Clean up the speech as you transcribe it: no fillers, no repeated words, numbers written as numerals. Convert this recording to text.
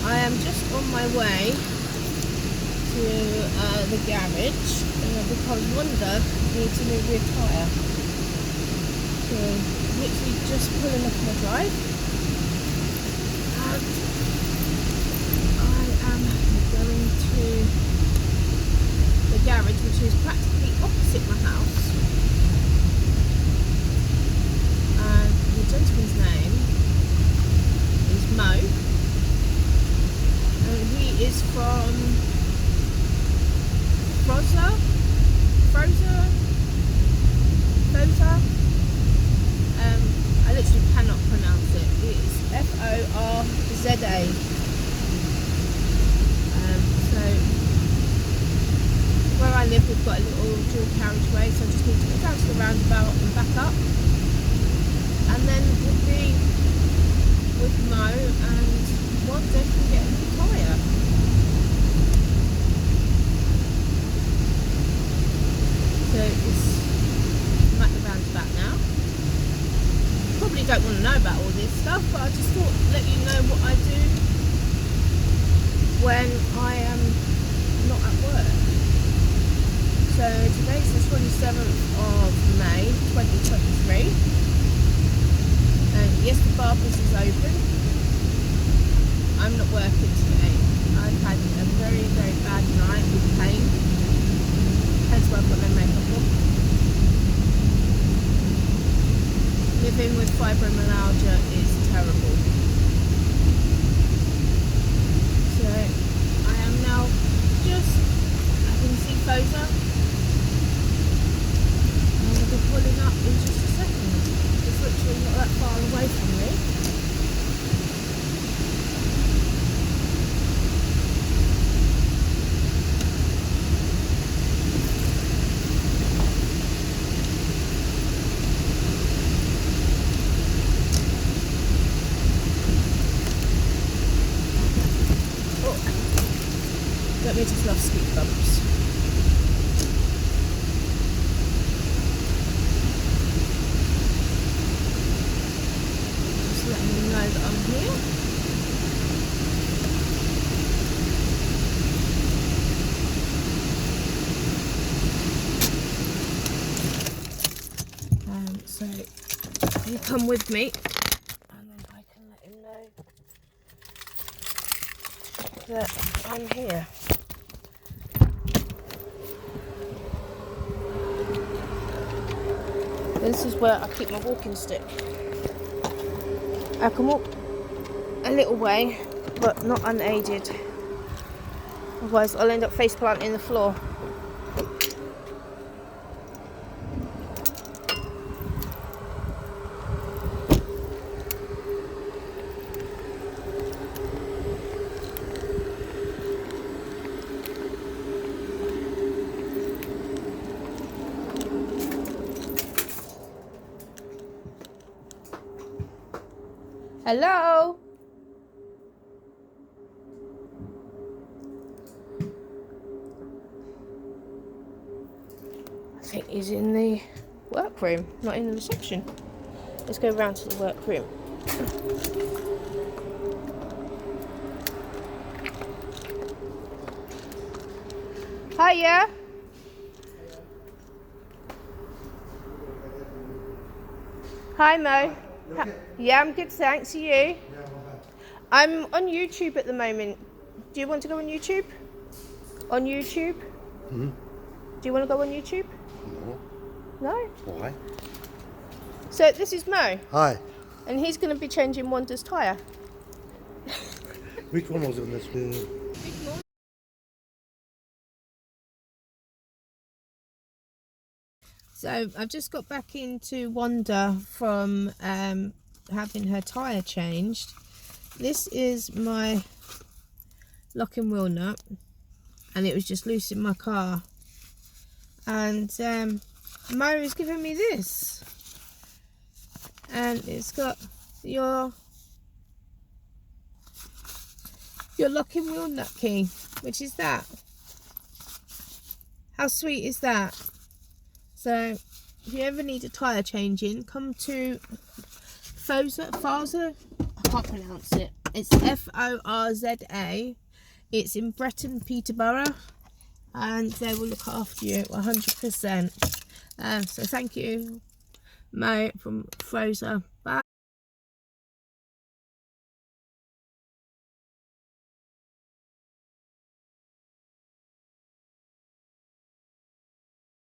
I am just on my way to the garage because Wonda needs a new rear tyre. So literally just pulling off my drive, and I am going to the garage, which is practically opposite my house. And the gentleman's name is Mo, and he is from Forza. I literally cannot pronounce it. It is Forza. So where I live, we've got a little dual carriageway, so I just need to go down to the roundabout and back up, and then we'll be with Mo, and one day can get a new tyre. So I'm at the roundabout now. Probably don't want to know about all this stuff, but I just thought I'd let you know what I do when I am not at work. So today's the 27th of May 2023, and yes, the barber's is open. I'm not working today. I've had a very, very bad night with pain. Hence why I've got no makeup on. Living with fibromyalgia is terrible. So I am now just, I can see Forza. I'm going to be pulling up in just a second. It's literally not that far away from me. Let me just love speed bumps. Just letting them know that I'm here. So you come with me, and then I can let him know that I'm here. This is where I keep my walking stick. I can walk a little way, but not unaided. Otherwise I'll end up face planting the floor. Hello? I think he's in the workroom, not in the reception. Let's go round to the workroom. Hiya. Hi Mo. Yeah, I'm good, thanks. Are you? I'm on YouTube at the moment. Do you want to go on YouTube? On YouTube? Mm-hmm. Do you want to go on YouTube? No. No? Why? So this is Mo. Hi. And he's going to be changing Wanda's tyre. Which one was on this one? So I've just got back into Wonda from having her tyre changed. This is my locking wheel nut, and it was just loose in my car. And Mo is giving me this, and it's got your locking wheel nut key, which is that. How sweet is that? So if you ever need a tyre changing, come to Forza. I can't pronounce it. It's Forza. It's in Bretton Peterborough, and they will look after you 100%. So thank you, Mo from Forza.